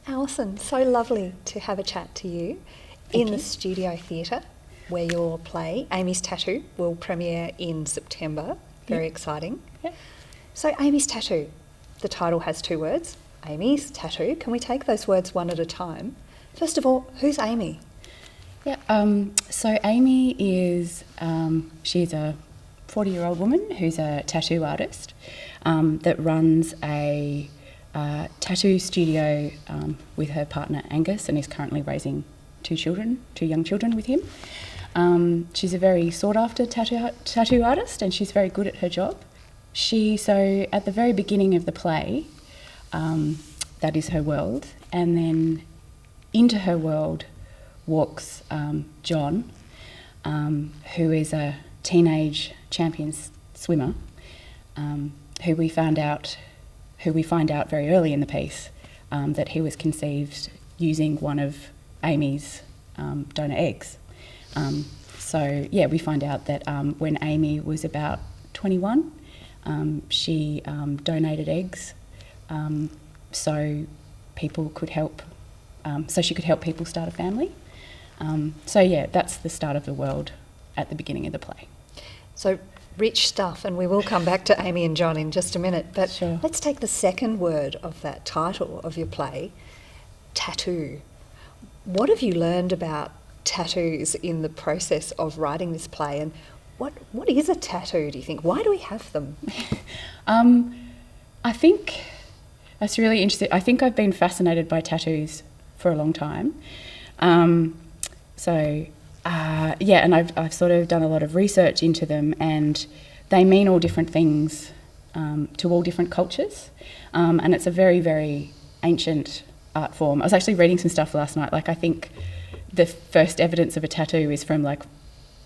Alison, so lovely to have a chat to you in the Studio Theatre, where your play, Amy's Tattoo, will premiere in September. Very exciting. Yep. So Amy's Tattoo, the title has 2 words, Amy's Tattoo. Can we take those words one at a time? First of all, who's Amy? Yeah, so Amy is, she's a 40-year-old woman who's a tattoo artist that runs a tattoo studio with her partner Angus, and is currently raising 2 young children with him. She's a very sought-after tattoo artist, and she's very good at her job. So at the very beginning of the play, that is her world, and then into her world walks John, who is a teenage champion swimmer, who we find out very early in the piece that he was conceived using one of Amy's donor eggs. We find out that when Amy was about 21, she donated eggs so people could help. So she could help people start a family. That's the start of the world at the beginning of the play. So rich stuff, and we will come back to Amy and John in just a minute. But sure. Let's take the second word of that title of your play, tattoo. What have you learned about tattoos in the process of writing this play, and what is a tattoo, do you think? Why do we have them? I think that's really interesting. I think I've been fascinated by tattoos for a long time. And I've sort of done a lot of research into them, and they mean all different things to all different cultures. And it's a very, very ancient art form. I was actually reading some stuff last night. I think the first evidence of a tattoo is from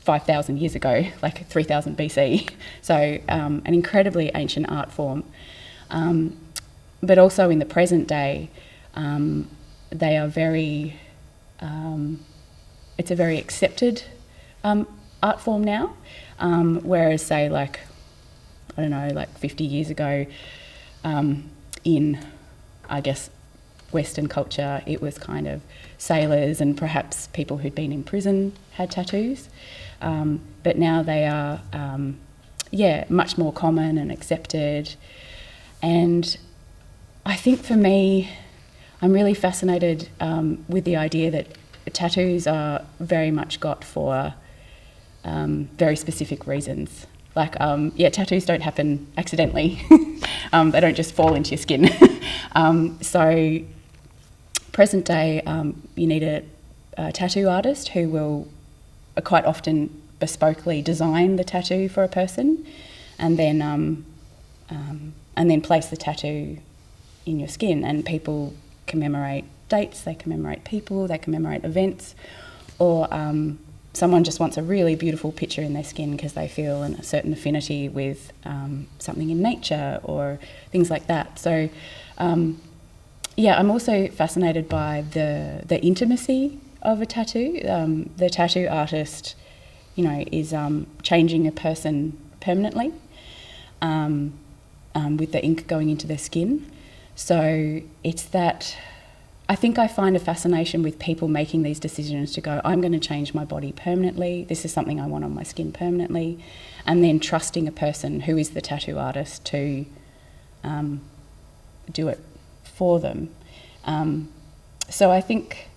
5,000 years ago, 3000 BC. So an incredibly ancient art form. But also in the present day, they are very, it's a very accepted art form now, whereas say 50 years ago in, I guess, Western culture, it was kind of sailors and perhaps people who'd been in prison had tattoos, but now they are, much more common and accepted. And I think for me, I'm really fascinated with the idea that tattoos are very much got for very specific reasons. Tattoos don't happen accidentally. They don't just fall into your skin. So present day, you need a tattoo artist who will quite often bespokely design the tattoo for a person, and then place the tattoo in your skin, and people commemorate dates, they commemorate people, they commemorate events, or someone just wants a really beautiful picture in their skin because they feel a certain affinity with something in nature or things like that. So I'm also fascinated by the intimacy of a tattoo. The tattoo artist, is changing a person permanently with the ink going into their skin. So it's that, I think I find a fascination with people making these decisions to go, I'm going to change my body permanently, this is something I want on my skin permanently, and then trusting a person who is the tattoo artist to do it for them. So I think,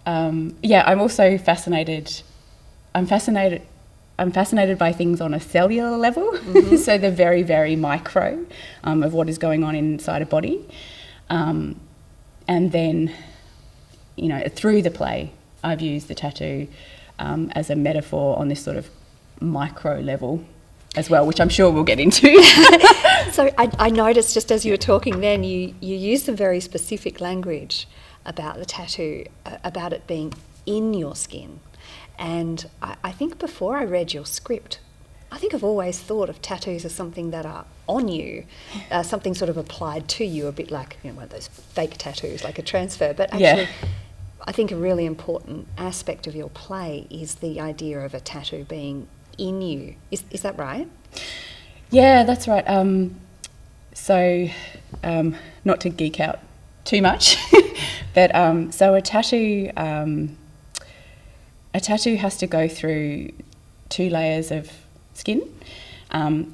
I'm also fascinated. I'm fascinated by things on a cellular level, so the very, very micro of what is going on inside a body. And then, through the play, I've used the tattoo as a metaphor on this sort of micro level as well, which I'm sure we'll get into. So I noticed just as you were talking then, you used some very specific language about the tattoo, about it being in your skin. And I think before I read your script, I think I've always thought of tattoos as something that are on you, something sort of applied to you, a bit like one of those fake tattoos, like a transfer. But actually, I think a really important aspect of your play is the idea of a tattoo being in you. Is that right? Yeah, that's right. Not to geek out too much. But so a tattoo has to go through 2 layers of skin.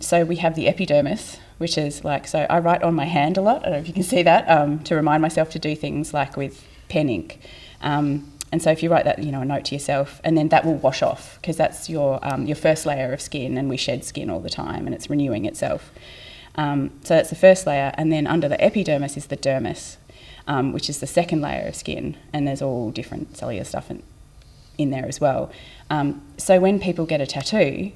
So we have the epidermis, which is like, so I write on my hand a lot, I don't know if you can see that, to remind myself to do things like with pen ink. And so if you write that, you know, a note to yourself, and then that will wash off, because that's your first layer of skin, and we shed skin all the time and it's renewing itself. So that's the first layer, and then under the epidermis is the dermis, which is the second layer of skin, and there's all different cellular stuff in there as well. So when people get a tattoo,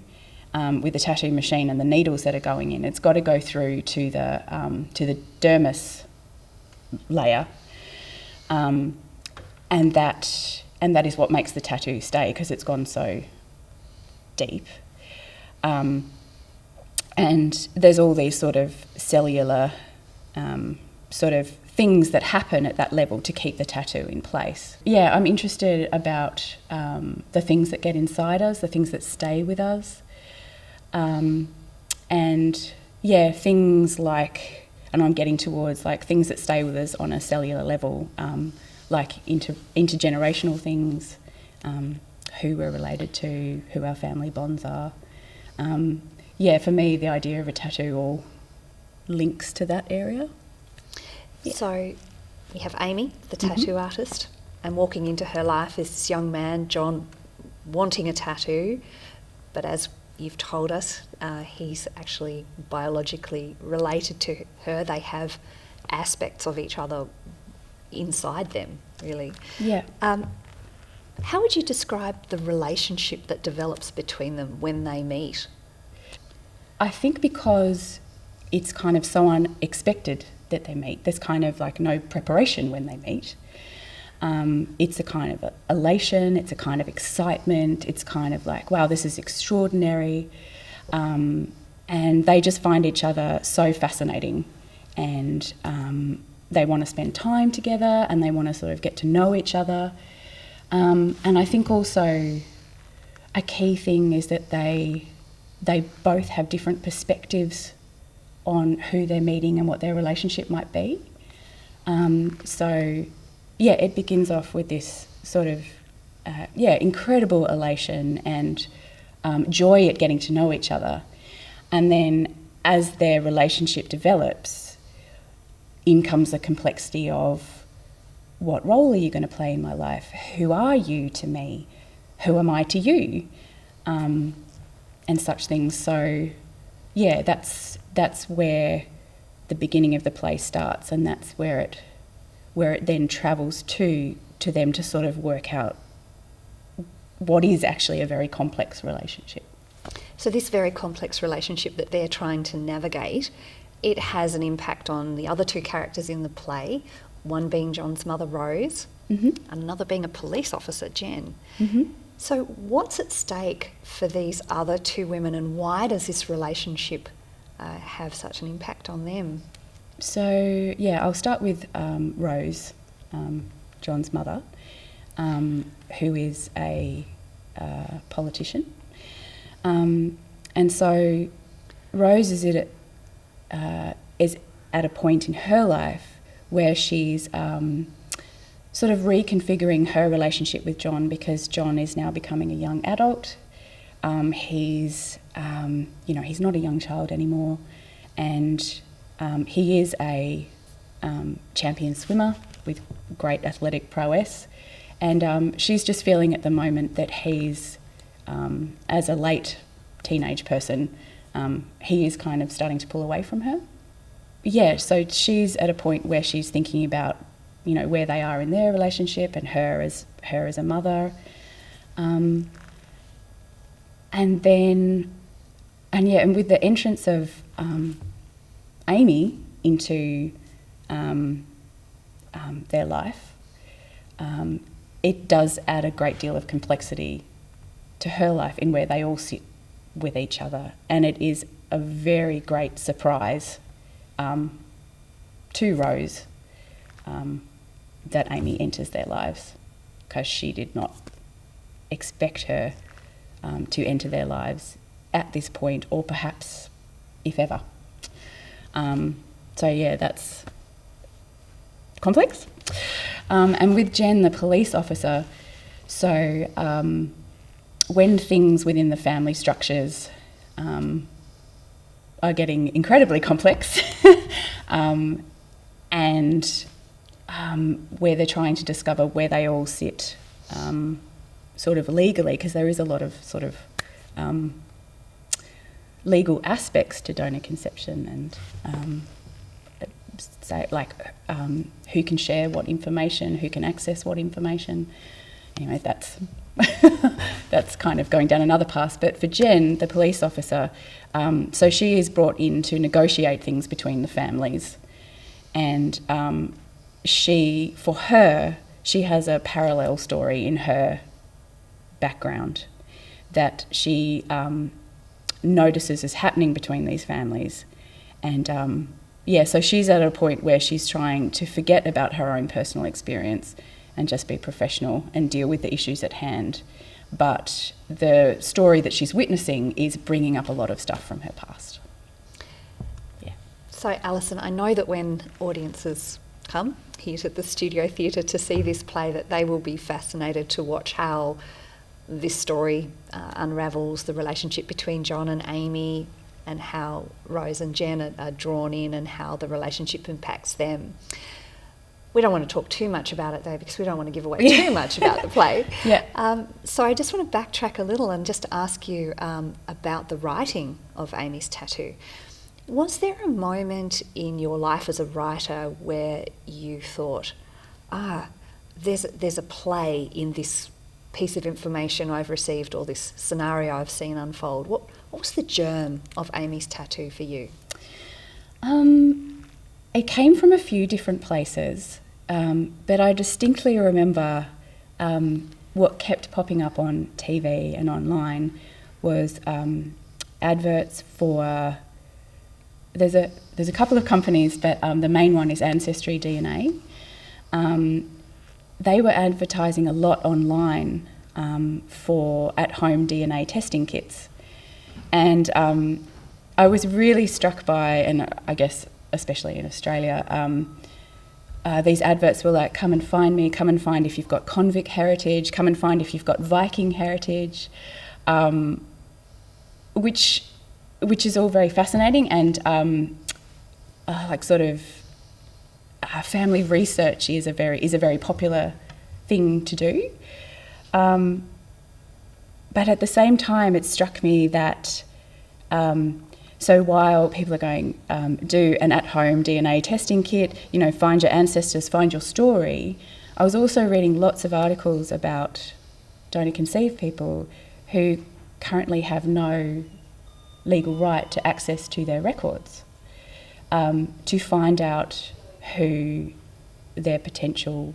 with the tattoo machine and the needles that are going in, it's got to go through to the dermis layer, and that is what makes the tattoo stay, because it's gone so deep. And there's all these sort of cellular sort of things that happen at that level to keep the tattoo in place. Yeah, I'm interested about the things that get inside us, the things that stay with us. And yeah, things like, and I'm getting towards like things that stay with us on a cellular level, like intergenerational things, who we're related to, who our family bonds are. Yeah, for me, the idea of a tattoo all links to that area. Yeah. So we have Amy, the tattoo artist, and walking into her life is this young man, John, wanting a tattoo, but as you've told us, he's actually biologically related to her. They have aspects of each other inside them, really. Yeah. How would you describe the relationship that develops between them when they meet? I think because it's kind of so unexpected that they meet. There's kind of like no preparation when they meet. It's a kind of elation, it's a kind of excitement, it's kind of like, wow, this is extraordinary. And they just find each other so fascinating, and they want to spend time together, and they want to sort of get to know each other. And I think also a key thing is that they both have different perspectives on who they're meeting and what their relationship might be. So yeah, it begins off with this sort of, incredible elation and joy at getting to know each other. And then as their relationship develops, in comes the complexity of, what role are you going to play in my life? Who are you to me? Who am I to you? And such things. So yeah, that's where the beginning of the play starts, and that's where it then travels to them to sort of work out what is actually a very complex relationship. So this very complex relationship that they're trying to navigate, it has an impact on the other 2 characters in the play, one being John's mother, Rose, and another being a police officer, Jen. So what's at stake for these other 2 women, and why does this relationship have such an impact on them? So yeah, I'll start with Rose, John's mother, who is a politician. And so Rose is at a point in her life where she's sort of reconfiguring her relationship with John, because John is now becoming a young adult. He's not a young child anymore, and he is a champion swimmer with great athletic prowess, and she's just feeling at the moment that he's, as a late teenage person, he is kind of starting to pull away from her. Yeah, so she's at a point where she's thinking about, you know, where they are in their relationship, and her as a mother, and with the entrance of Amy into their life, it does add a great deal of complexity to her life in where they all sit with each other, and it is a very great surprise to Rose that Amy enters their lives, because she did not expect her to enter their lives at this point, or perhaps if ever. So yeah, that's complex. And with Jen, the police officer, so when things within the family structures are getting incredibly complex and where they're trying to discover where they all sit sort of legally, because there is a lot of sort of legal aspects to donor conception and who can share what information, who can access what information. Anyway, that's kind of going down another path. But for Jen, the police officer, so she is brought in to negotiate things between the families, and she has a parallel story in her background that she notices is happening between these families. And so she's at a point where she's trying to forget about her own personal experience and just be professional and deal with the issues at hand. But the story that she's witnessing is bringing up a lot of stuff from her past. Yeah. So, Alison, I know that when audiences come here to the Studio Theatre to see this play, that they will be fascinated to watch how this story unravels the relationship between John and Amy, and how Rose and Jen are drawn in, and how the relationship impacts them. We don't want to talk too much about it, though, because we don't want to give away too much about the play. Yeah. So I just want to backtrack a little and just ask you about the writing of Amy's tattoo. Was there a moment in your life as a writer where you thought, there's a play in this piece of information I've received, or this scenario I've seen unfold? What was the germ of Amy's tattoo for you? It came from a few different places, but I distinctly remember what kept popping up on TV and online was adverts for... There's a couple of companies, but the main one is Ancestry DNA. They were advertising a lot online for at-home DNA testing kits. And I was really struck by, and I guess especially in Australia, these adverts were like, come and find me, come and find if you've got convict heritage, come and find if you've got Viking heritage, which is all very fascinating, and family research is a very popular thing to do. But at the same time, it struck me that so while people are going, do an at-home DNA testing kit, find your ancestors, find your story, I was also reading lots of articles about donor-conceived people who currently have no legal right to access to their records, to find out who their potential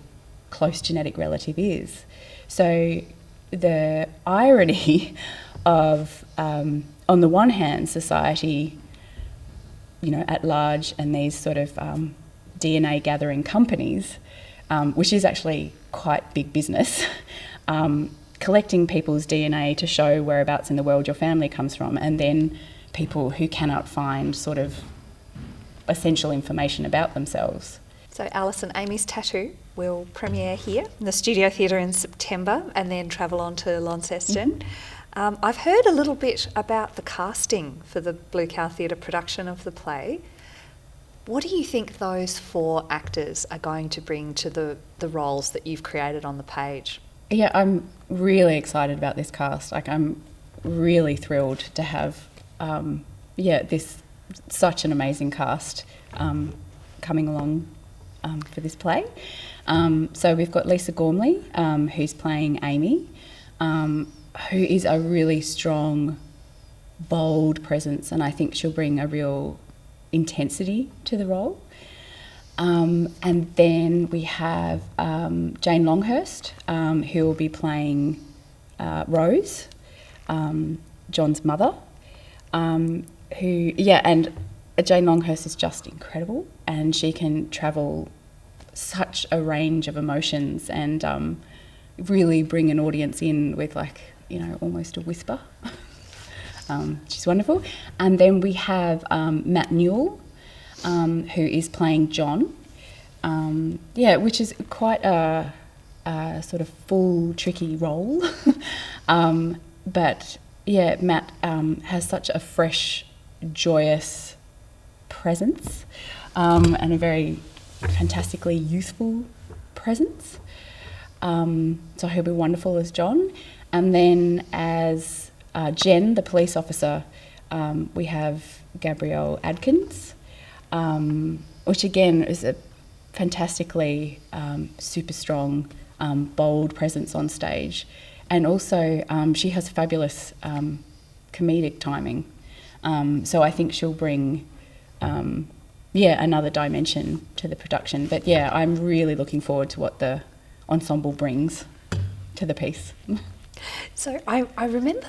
close genetic relative is. So the irony of, on the one hand, society, at large, and these sort of DNA gathering companies, which is actually quite big business, collecting people's DNA to show whereabouts in the world your family comes from, and then people who cannot find sort of essential information about themselves. So Alison, Amy's tattoo will premiere here in the Studio Theatre in September and then travel on to Launceston. Mm-hmm. I've heard a little bit about the casting for the Blue Cow Theatre production of the play. What do you think those 4 actors are going to bring to the roles that you've created on the page? Yeah, I'm really excited about this cast. I'm really thrilled to have this such an amazing cast coming along for this play. So we've got Lisa Gormley, who's playing Amy, who is a really strong, bold presence, and I think she'll bring a real intensity to the role. And then we have Jane Longhurst, who will be playing Rose, John's mother, and Jane Longhurst is just incredible, and she can travel such a range of emotions and really bring an audience in with almost a whisper. She's wonderful. And then we have Matt Newell, who is playing John, which is quite a sort of full, tricky role. But yeah, Matt has such a fresh, joyous presence, and a very fantastically youthful presence. So he'll be wonderful as John. And then as Jen, the police officer, we have Gabrielle Adkins, which again is a fantastically super strong, bold presence on stage. And also she has fabulous comedic timing. So I think she'll bring another dimension to the production. But yeah, I'm really looking forward to what the ensemble brings to the piece. So I remember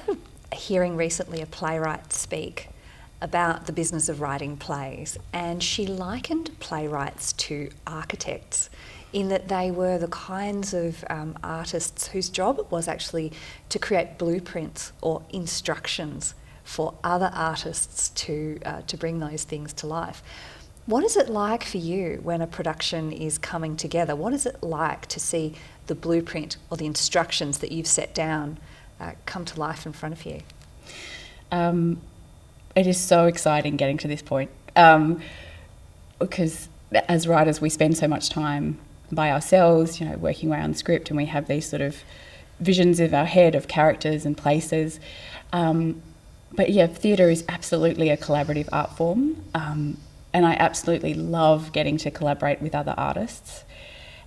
hearing recently a playwright speak about the business of writing plays, and she likened playwrights to architects in that they were the kinds of artists whose job it was actually to create blueprints or instructions for other artists to bring those things to life. What is it like for you when a production is coming together? What is it like to see the blueprint or the instructions that you've set down come to life in front of you? It is so exciting getting to this point, because as writers we spend so much time by ourselves, working away on the script, and we have these sort of visions of our head of characters and places. But yeah, theatre is absolutely a collaborative art form. And I absolutely love getting to collaborate with other artists.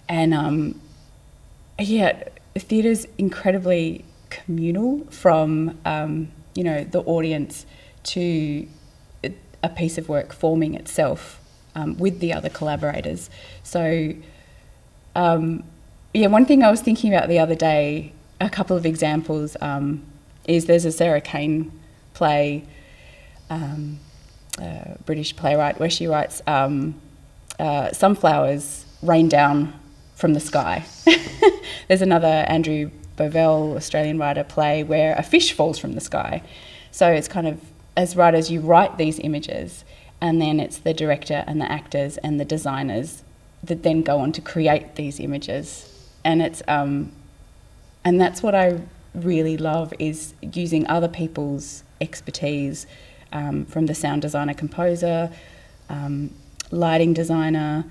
And theatre's incredibly communal, from the audience to a piece of work forming itself with the other collaborators. So one thing I was thinking about the other day, a couple of examples, is there's a Sarah Kane play, British playwright, where she writes sunflowers rain down from the sky. There's another Andrew Bovell, Australian writer, play where a fish falls from the sky. So it's kind of, as writers, you write these images, and then it's the director and the actors and the designers that then go on to create these images. And it's and that's what I really love, is using other people's expertise, from the sound designer, composer, lighting designer,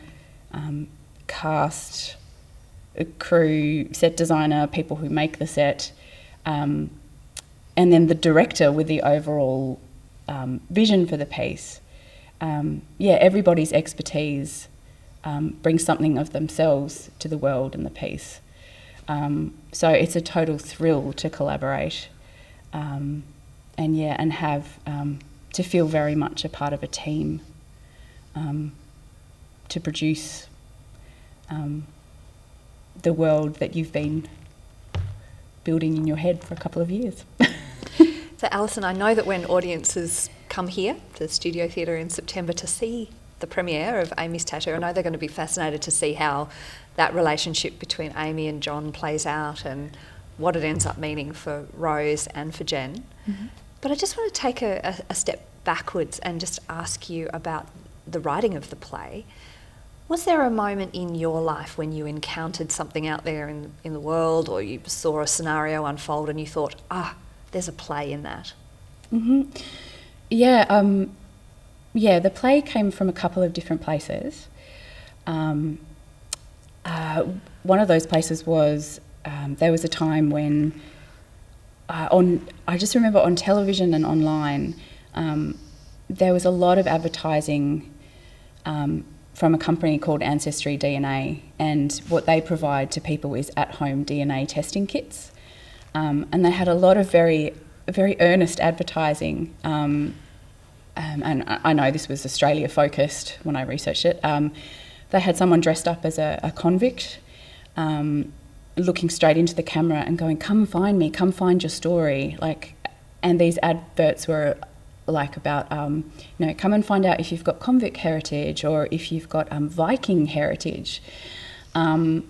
cast, crew, set designer, people who make the set, and then the director with the overall vision for the piece. Everybody's expertise brings something of themselves to the world and the piece. So it's a total thrill to collaborate, and have to feel very much a part of a team, to produce the world that you've been building in your head for a couple of years. So Alison, I know that when audiences come here to the Studio Theatre in September to see the premiere of Amy's Tattoo, I know they're going to be fascinated to see how that relationship between Amy and John plays out and what it ends up meaning for Rose and for Jen. Mm-hmm. But I just want to take a step backwards and just ask you about the writing of the play. Was there a moment in your life when you encountered something out there in the world, or you saw a scenario unfold and you thought, there's a play in that? Mm-hmm. The play came from a couple of different places. One of those places was, there was a time when I just remember on television and online, there was a lot of advertising from a company called Ancestry DNA, and what they provide to people is at-home DNA testing kits. And they had a lot of very, very earnest advertising, and I know this was Australia-focused when I researched it. They had someone dressed up as a convict, looking straight into the camera and going, "Come find me, come find your story." And these adverts were about, come and find out if you've got convict heritage or if you've got Viking heritage. And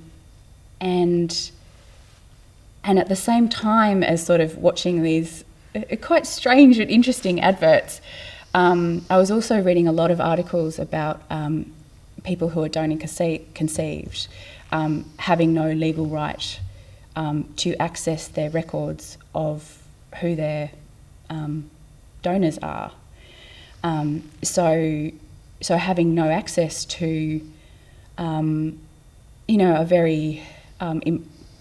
at the same time as sort of watching these quite strange and interesting adverts, I was also reading a lot of articles about people who are donor conceived, having no legal right to access their records of who their donors are. So having no access to, a very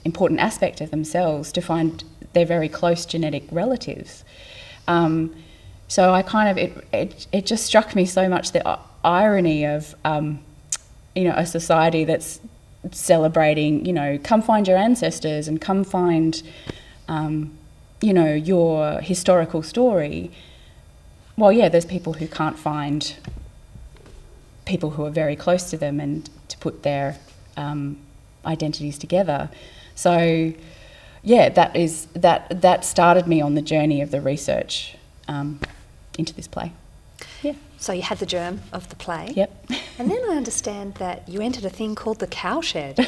important aspect of themselves, to find their very close genetic relatives. So I kind of, it just struck me so much, the irony of, a society that's celebrating, come find your ancestors and come find, your historical story. Well, yeah, there's people who can't find people who are very close to them and to put their identities together. So, yeah, that started me on the journey of the research into this play. Yeah. So you had the germ of the play. Yep. And then I understand that you entered a thing called the Cowshed.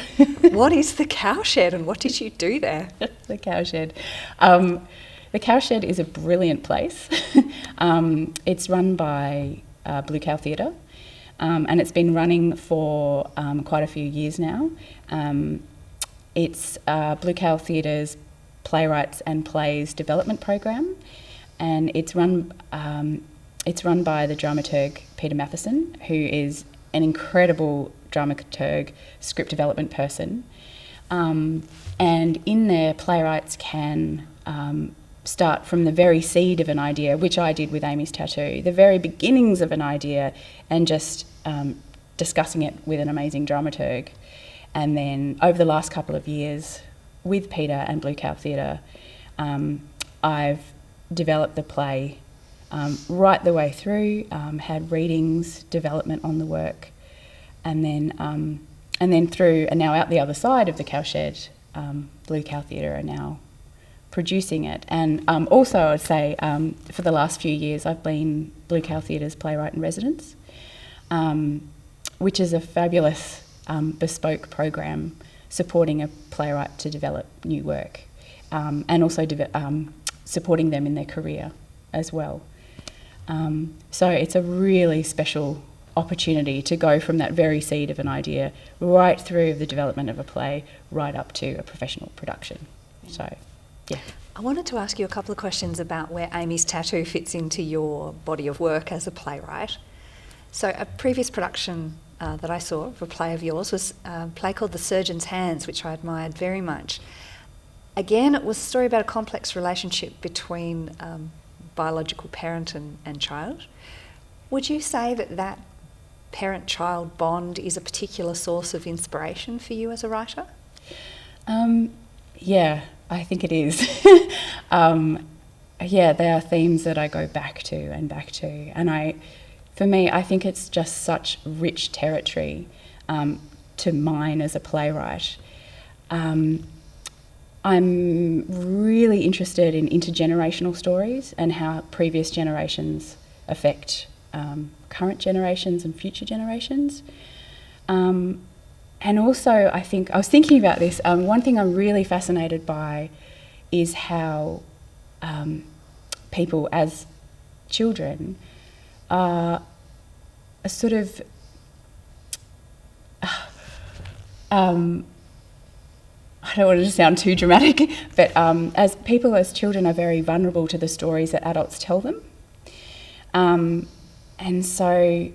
What is the Cowshed and what did you do there? The Cowshed. The Cowshed is a brilliant place. It's run by Blue Cow Theatre, and it's been running for quite a few years now. It's Blue Cow Theatre's Playwrights and Plays development program, and it's run by the dramaturg Peter Matheson, who is an incredible dramaturg, script development person. And in there, playwrights can start from the very seed of an idea, which I did with Amy's tattoo, the very beginnings of an idea, and just discussing it with an amazing dramaturg. And then over the last couple of years with Peter and Blue Cow Theatre, I've developed the play right the way through, had readings, development on the work, and then through, and now out the other side of the Cowshed, Blue Cow Theatre are now producing it. And also I would say for the last few years I've been Blue Cow Theatre's playwright in residence, which is a fabulous bespoke program supporting a playwright to develop new work, and also supporting them in their career as well. So it's a really special opportunity to go from that very seed of an idea right through the development of a play right up to a professional production. So, yeah. I wanted to ask you a couple of questions about where Amy's tattoo fits into your body of work as a playwright. So a previous production that I saw of a play of yours was a play called The Surgeon's Hands, which I admired very much. Again, it was a story about a complex relationship between biological parent and child. Would you say that parent-child bond is a particular source of inspiration for you as a writer? Yeah, I think it is. Yeah, there are themes that I go back to, and for me, I think it's just such rich territory to mine as a playwright. I'm really interested in intergenerational stories and how previous generations affect current generations and future generations. And also, I was thinking about this, one thing I'm really fascinated by is how people as children are a sort of I don't want to sound too dramatic, but as people as children are very vulnerable to the stories that adults tell them. And so,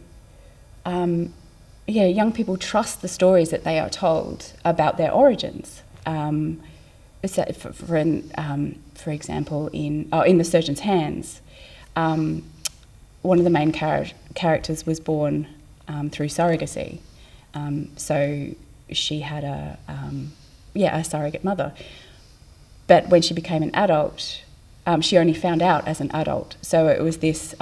young people trust the stories that they are told about their origins. For example, in The Surgeon's Hands, one of the main characters was born through surrogacy. So she had a surrogate mother. But when she became an adult, she only found out as an adult. So it was this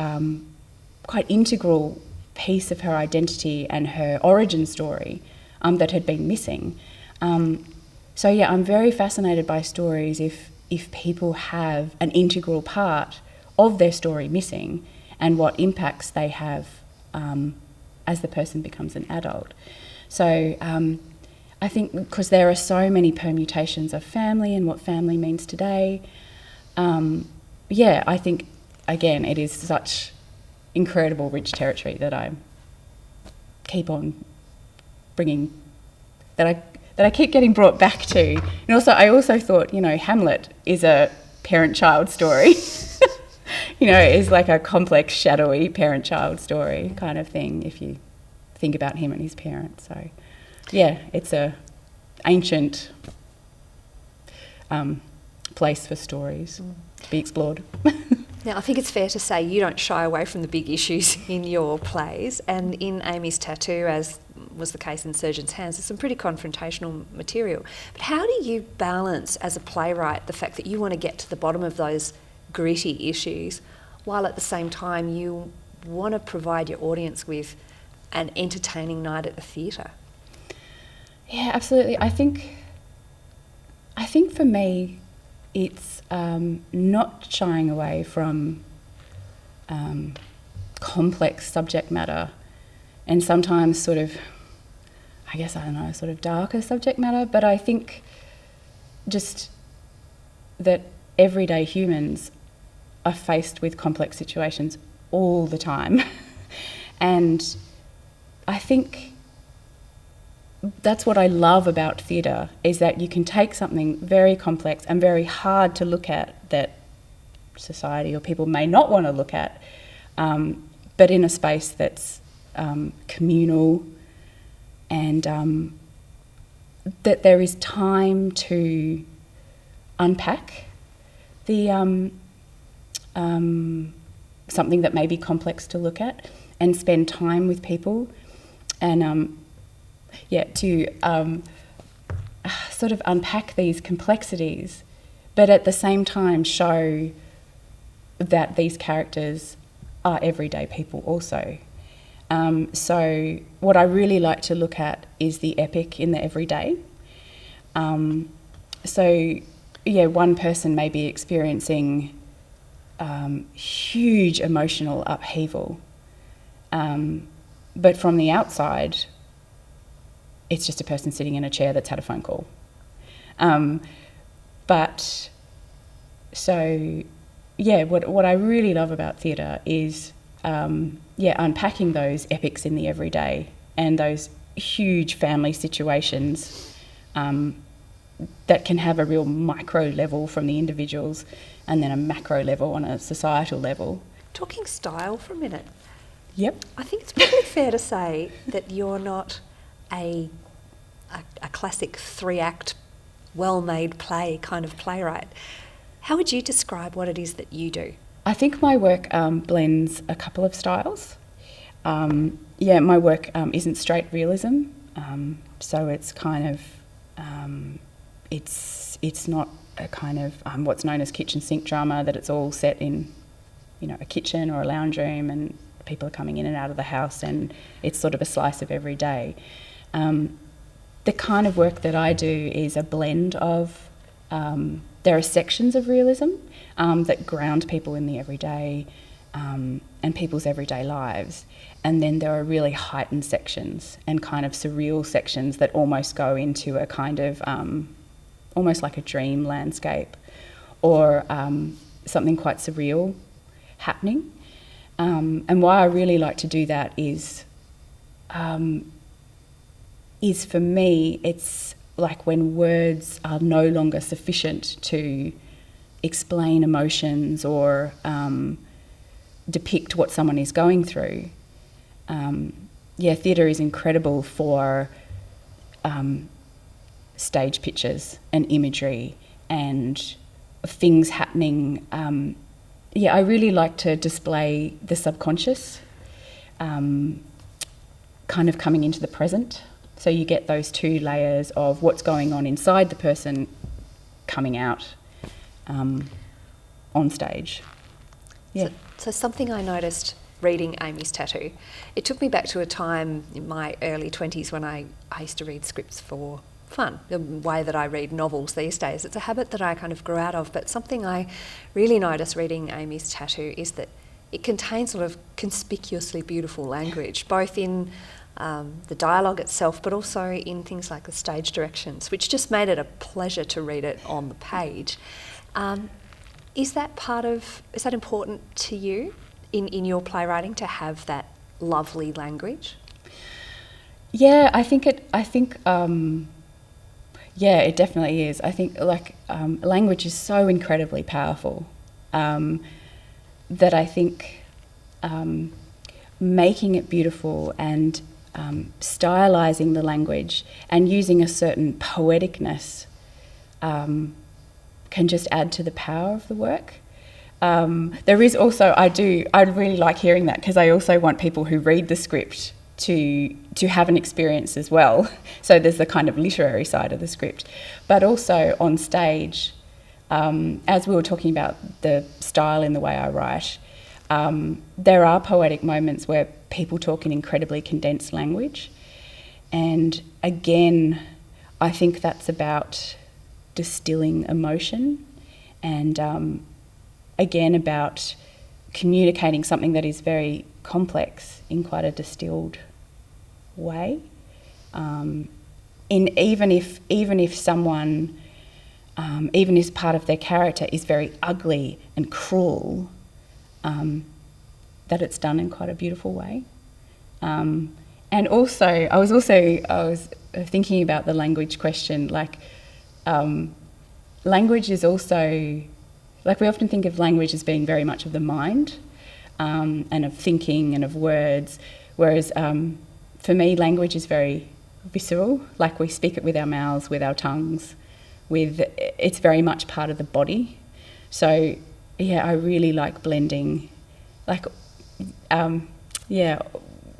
quite integral piece of her identity and her origin story that had been missing. So I'm very fascinated by stories if people have an integral part of their story missing and what impacts they have as the person becomes an adult. So I think because there are so many permutations of family and what family means today, I think, again, it is such incredible rich territory that I keep on bringing, that I keep getting brought back to. And also, I also thought, Hamlet is a parent-child story. Is like a complex, shadowy parent-child story kind of thing, if you think about him and his parents. So, yeah, it's a ancient place for stories to be explored. Now, I think it's fair to say you don't shy away from the big issues in your plays, and in Amy's Tattoo, as was the case in Surgeon's Hands, there's some pretty confrontational material. But how do you balance, as a playwright, the fact that you want to get to the bottom of those gritty issues, while at the same time you want to provide your audience with an entertaining night at the theatre? Yeah, absolutely. I think for me, it's not shying away from complex subject matter, and sometimes sort of darker subject matter, but I think just that everyday humans are faced with complex situations all the time. And I think that's what I love about theatre, is that you can take something very complex and very hard to look at that society or people may not want to look at, but in a space that's communal, and that there is time to unpack the something that may be complex to look at, and spend time with people, and to sort of unpack these complexities, but at the same time show that these characters are everyday people also. So what I really like to look at is the epic in the everyday. One person may be experiencing huge emotional upheaval, but from the outside, it's just a person sitting in a chair that's had a phone call. What I really love about theatre is unpacking those epics in the everyday and those huge family situations that can have a real micro level from the individuals and then a macro level on a societal level. Talking style for a minute. Yep. I think it's probably fair to say that you're not a classic 3-act, well-made play kind of playwright. How would you describe what it is that you do? I think my work blends a couple of styles. My work isn't straight realism, so it's kind of it's not a kind of what's known as kitchen sink drama, that it's all set in a kitchen or a lounge room and people are coming in and out of the house, and it's sort of a slice of every day. The kind of work that I do is a blend of, there are sections of realism that ground people in the everyday and people's everyday lives, and then there are really heightened sections and kind of surreal sections that almost go into a kind of, almost like a dream landscape, or something quite surreal happening. And why I really like to do that is for me, it's like when words are no longer sufficient to explain emotions or depict what someone is going through. Theatre is incredible for stage pictures and imagery and things happening. I really like to display the subconscious kind of coming into the present. So you get those two layers of what's going on inside the person coming out on stage. Yeah. So something I noticed reading Amy's Tattoo, it took me back to a time in my early 20s when I used to read scripts for fun, the way that I read novels these days. It's a habit that I kind of grew out of, but something I really noticed reading Amy's Tattoo is that it contains sort of conspicuously beautiful language, both in the dialogue itself, but also in things like the stage directions, which just made it a pleasure to read it on the page. Is that important to you in your playwriting, to have that lovely language? Yeah, yeah, it definitely is. I think language is so incredibly powerful that I think making it beautiful and stylising the language and using a certain poeticness can just add to the power of the work. There is also, I really like hearing that, because I also want people who read the script to have an experience as well. So there's the kind of literary side of the script, but also on stage, as we were talking about the style in the way I write, there are poetic moments where people talk in incredibly condensed language, and again, I think that's about distilling emotion and again about communicating something that is very complex in quite a distilled way. Even if someone, even if part of their character is very ugly and cruel, that it's done in quite a beautiful way. And also, I was thinking about the language question. Language is also, we often think of language as being very much of the mind, and of thinking and of words, whereas for me, language is very visceral. We speak it with our mouths, with our tongues, it's very much part of the body. So yeah, I really like blending,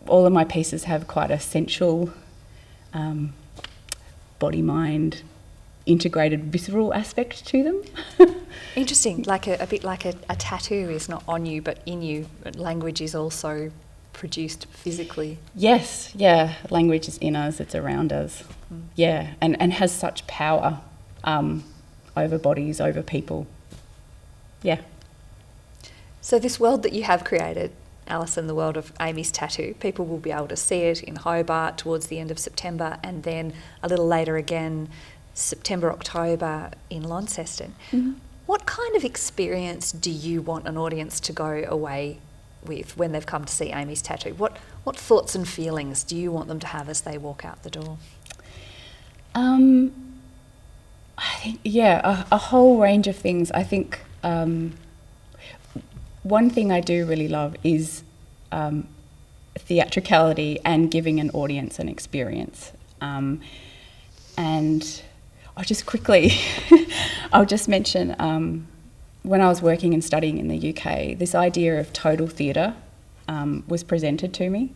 all of my pieces have quite a sensual, body-mind, integrated visceral aspect to them. Interesting, a bit like a tattoo is not on you but in you. Language is also produced physically. Yes, yeah, language is in us, it's around us. Yeah, and has such power over bodies, over people. Yeah. So this world that you have created, Alison, the world of Amy's tattoo, people will be able to see it in Hobart towards the end of September, and then a little later again, September, October in Launceston. Mm-hmm. What kind of experience do you want an audience to go away with when they've come to see Amy's tattoo? What thoughts and feelings do you want them to have as they walk out the door? I think, a whole range of things. I think one thing I do really love is theatricality and giving an audience an experience. And I'll just quickly, I'll just mention, when I was working and studying in the UK, this idea of total theatre was presented to me,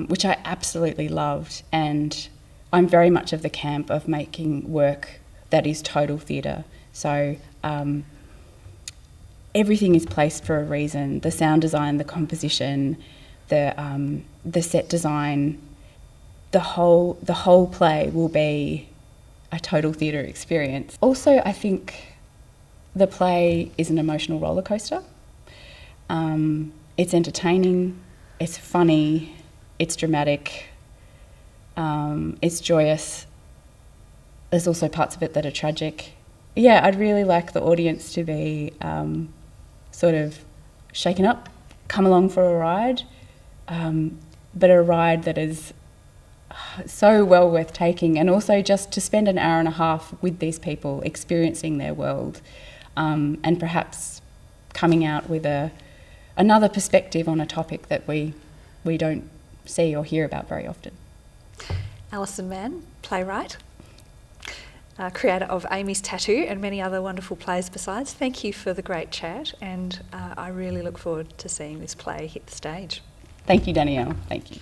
which I absolutely loved. And I'm very much of the camp of making work that is total theatre. So everything is placed for a reason. The sound design, the composition, the set design, the whole play will be a total theatre experience. Also, I think the play is an emotional roller coaster. It's entertaining, it's funny, it's dramatic, it's joyous. There's also parts of it that are tragic. Yeah, I'd really like the audience to be sort of shaken up, come along for a ride, but a ride that is so well worth taking, and also just to spend an hour and a half with these people experiencing their world, and perhaps coming out with another perspective on a topic that we don't see or hear about very often. Alison Mann, playwright, creator of Amy's Tattoo and many other wonderful plays besides. Thank you for the great chat, and I really look forward to seeing this play hit the stage. Thank you, Danielle. Thank you.